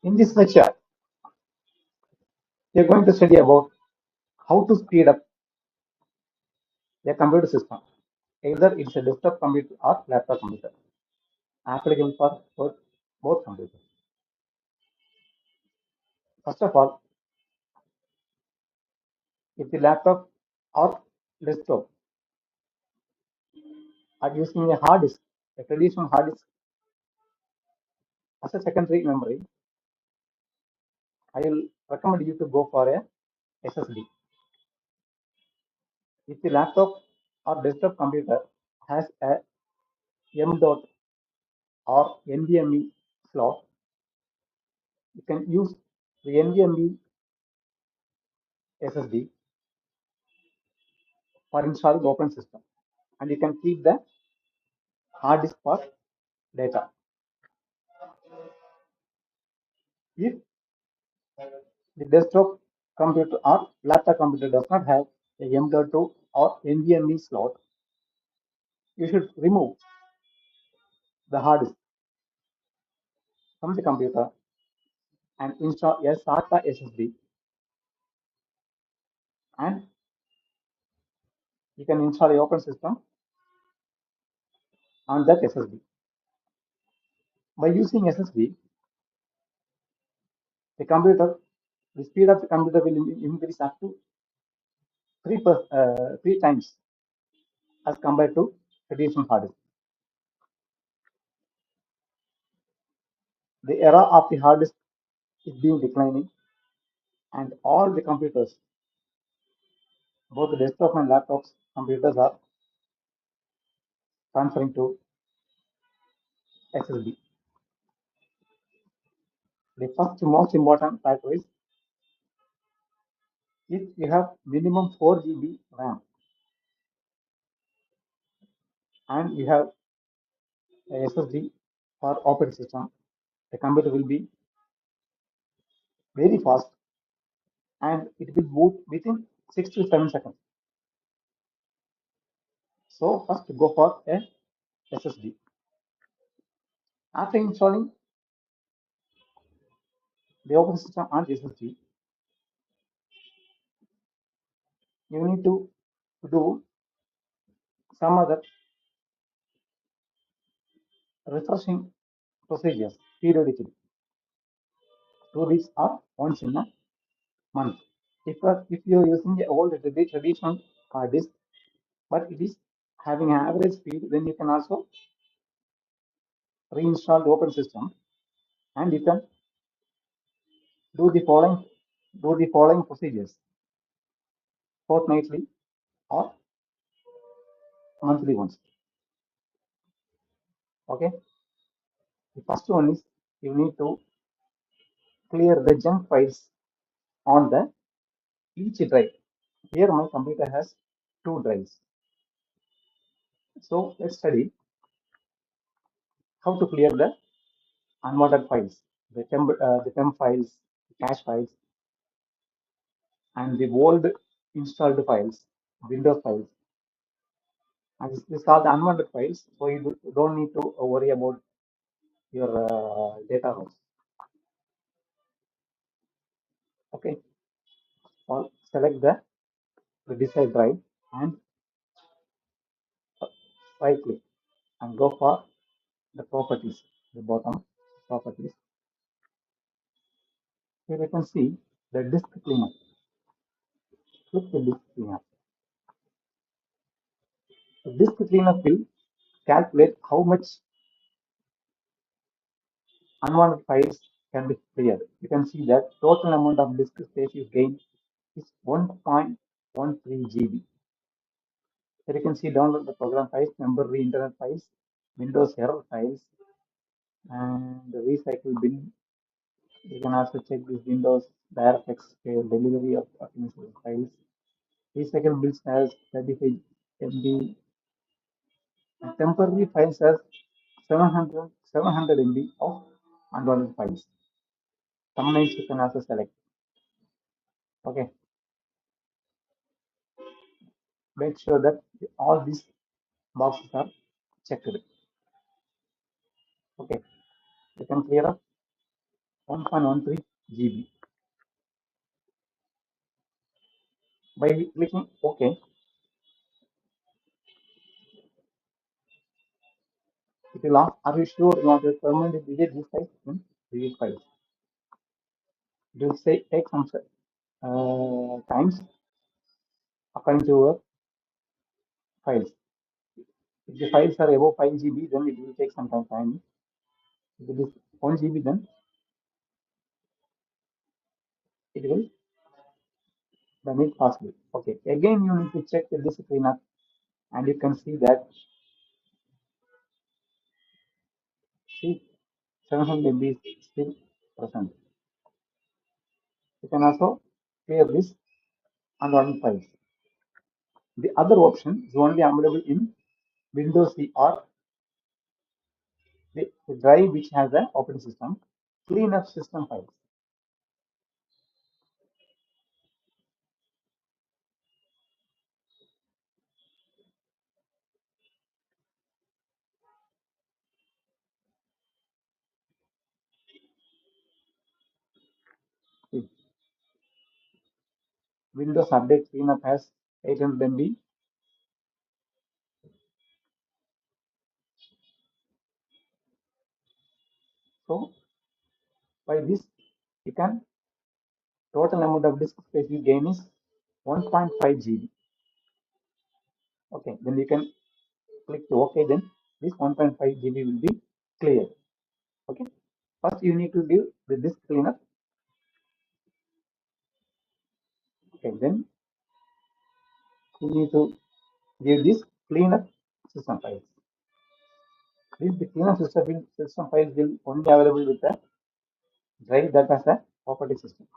In this lecture, we are going to study about how to speed up a computer system. Either it's a desktop computer or laptop computer, applicable for both computers. First of all, if the laptop or desktop are using a hard disk, a traditional hard disk as a secondary memory, I will recommend you to go for a SSD. If the laptop or desktop computer has a M. dot or NVMe slot, you can use the NVMe SSD for installing open system, and you can keep the hard disk for data. If the desktop computer or laptop computer does not have a M.2 or NVMe slot, you should remove the hard disk from the computer and install a SATA SSD, and you can install a open system on that SSD. By using SSD, the speed of the computer will increase up to three times as compared to traditional hard disk. The era of the hard disk is being declining, and all the computers, both the desktop and laptops computers, are transferring to SSD. The first most important factor is if you have minimum 4 GB RAM and you have a SSD for operating system, the computer will be very fast and it will boot within 6 to 7 seconds. So first go for a SSD. After installing the operating system on SSD, you need to do some other refreshing procedures periodically. Do this or once in a month. If you are using the old traditional hard disk, but it is having an average speed, then you can also reinstall the open system, and you can do the following procedures fortnightly or monthly once. Okay. The first one is you need to clear the junk files on the each drive. Here my computer has two drives. So let's study how to clear the unwanted files, the temp files, the cache files, and the old installed files, Windows files. And these are the unwanted files, so you don't need to worry about your data rows. Okay, so select the desired drive and right click and go for the properties, the bottom properties. Here you can see the disk cleanup. Click the disk cleanup. The disk cleanup will calculate how much unwanted files can be cleared. You can see that total amount of disk space is gained is 1.13 GB. Here you can see download the program files, memory internet files, Windows error files, and the recycle bin. You can also check this Windows DirectX delivery of optimization files. Recycle bins has 35 MB. And temporary files has 700 MB of unwanted files. Thumbnails you can also select. Okay. Make sure that all these boxes are checked. Okay. You can clear up 1.13 GB. By clicking OK, it will ask, are you sure you want to permanently delete this file? Then delete files. It will say take some times according to your files. If the files are above 5 GB, then it will take some time. If it is 1 GB, then it will run it fastly. Okay. Again, you need to check the disk cleanup, and you can see that, see, 700 MB is still present. You can also clear this and run files. The other option is only available in Windows C or the drive which has an operating system. Clean up system files. See, Windows Update Cleanup has 800 MB. So by this, you can total amount of disk space you gain is 1.5 GB. Okay, then you can click to OK. Then this 1.5 GB will be clear. Okay, first you need to do the disk cleanup. Okay, then you need to give this cleanup system files. The cleanup system files will only available with the drive that has a operating system.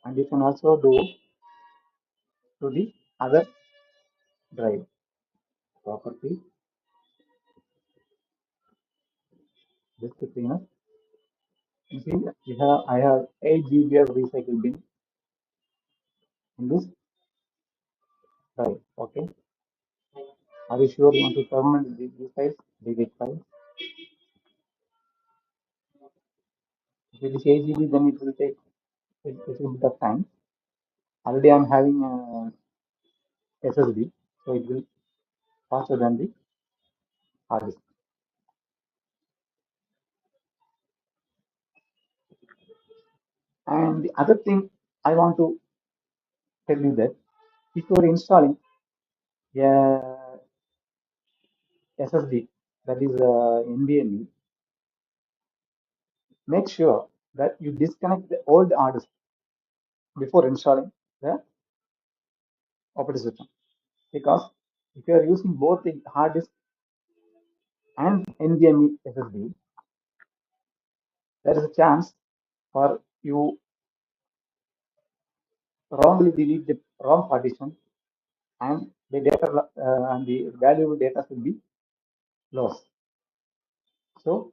And you can also do to the other drive property disk cleanup. You see, I have 8 GB of recycle bin in this drive. Okay, are you sure you want to permanently delete these files? Delete files. If it is 8 GB, then it will take a little bit of time. Already I'm having a SSD, so it will faster than the hard disk. And the other thing I want to tell you that if you are installing a SSD, that is NVMe, make sure that you disconnect the old hard disk before installing the operating system. Because if you are using both the hard disk and NVMe SSD, there is a chance for you wrongly delete the wrong partition, and the data and the valuable data will be lost. So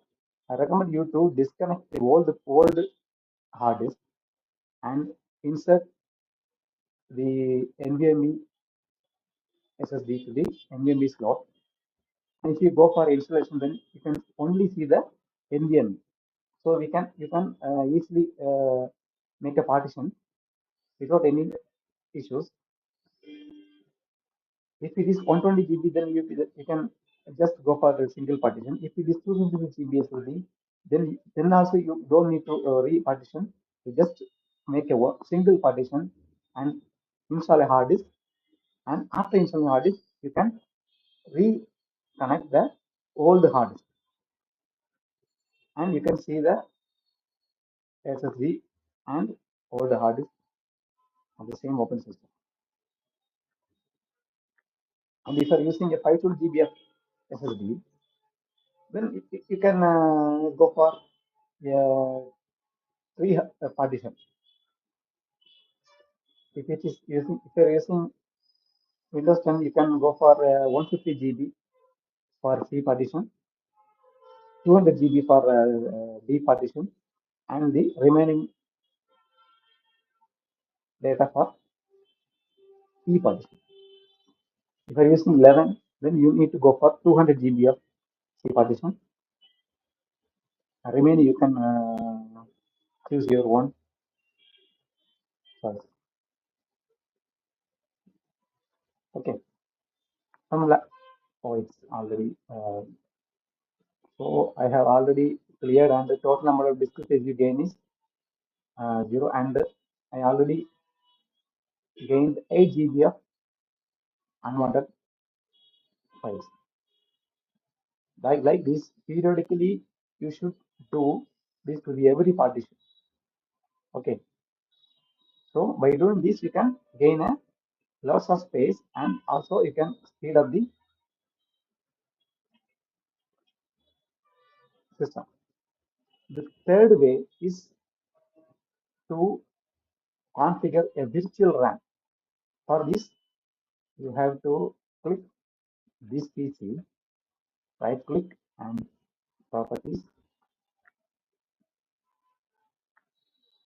I recommend you to disconnect the old hard disk and insert the NVMe SSD to the NVMe slot. And if you go for installation, then you can only see the NVMe. So you can easily make a partition without any issues. If it is 120 GB, then you can just go for a single partition. If it is 256 GB SSD, then also you don't need to re-partition. You just make a single partition and install a hard disk. And after installing hard disk, you can reconnect the old hard disk, and you can see the SSD and old hard disk on the same open system. And if you are using a 512 GB of SSD, then you can go for three partitions. If you are using Windows 10, you can go for 150 GB for C partition, 200 GB for D partition, and the remaining data for E partition. If you are using 11, then you need to go for 200 GB of C partition, Remaining you can choose your own choice. Okay. Oh, it's already. So I have already cleared, and the total number of disk space you gain is 0, and I already gained 8 GB of unwanted files. Like this, periodically you should do this to the every partition. Okay. So by doing this, you can gain a lots of space, and also you can speed up the system. The third way is to configure a virtual RAM. For this, you have to click this PC, right click and properties,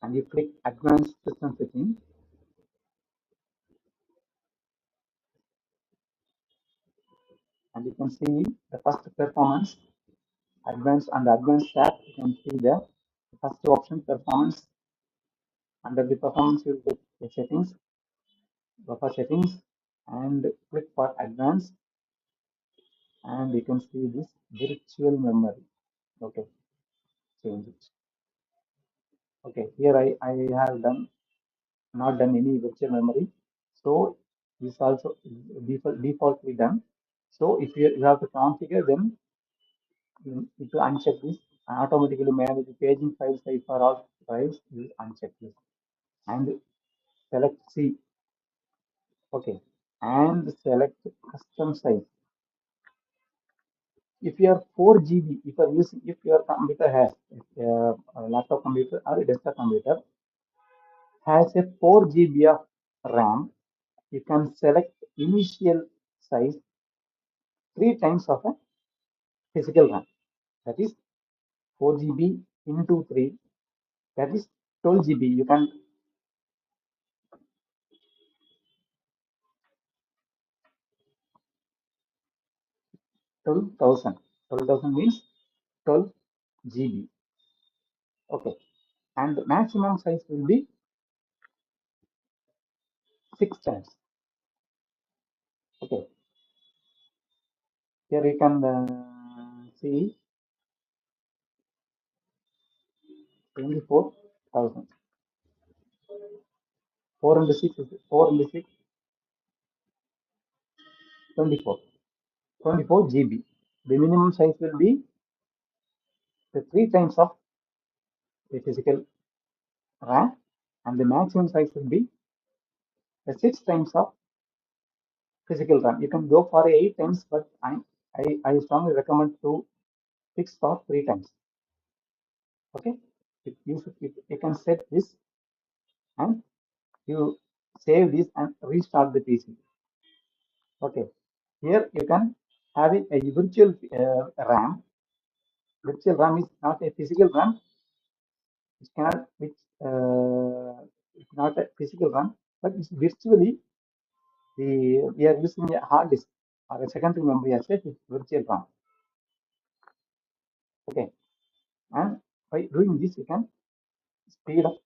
and you click advanced system settings, and you can see the first performance, advanced, and advanced tab. You can see the first option, performance. Under the performance, you click the settings, buffer settings, and click for advanced, and you can see this virtual memory. Okay, change it. Okay, here I have not done any virtual memory, so this also defaultly done. So if you have to configure, then you need to uncheck this, and automatically manage the paging file size for all drives. You uncheck this and select C. Okay, and select custom size. If you are 4 GB, if your computer has a laptop computer or a desktop computer has a 4 GB of RAM, you can select initial size 3 times of a physical RAM. That is 4 GB into 3. That is 12 GB. You can 12,000. 12,000 means 12 GB. Okay. And the maximum size will be 6 times. Okay. Here you can see 24,000. 4 into 6 is 4 into 6, 24. 24 GB. The minimum size will be the 3 times of the physical RAM, and the maximum size will be the 6 times of physical RAM. You can go for 8 times, but I strongly recommend to fix for 3 times. Okay, you can set this, and you save this and restart the PC. Okay, here you can have a virtual RAM. Virtual RAM is not a physical RAM. It cannot, it's not a physical RAM, but it's virtually we are using a hard disk or a secondary memory as a virtual RAM. Okay, and by doing this, you can speed up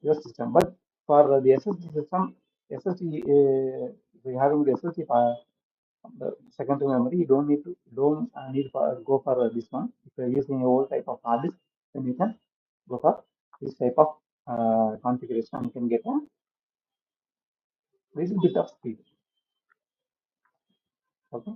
your system. But for the SSD system, SSD, we having the SSD the secondary memory, you don't need for go for this one. If you're using a old type of hard disk, then you can go for this type of configuration. You can get a little bit of speed. Okay.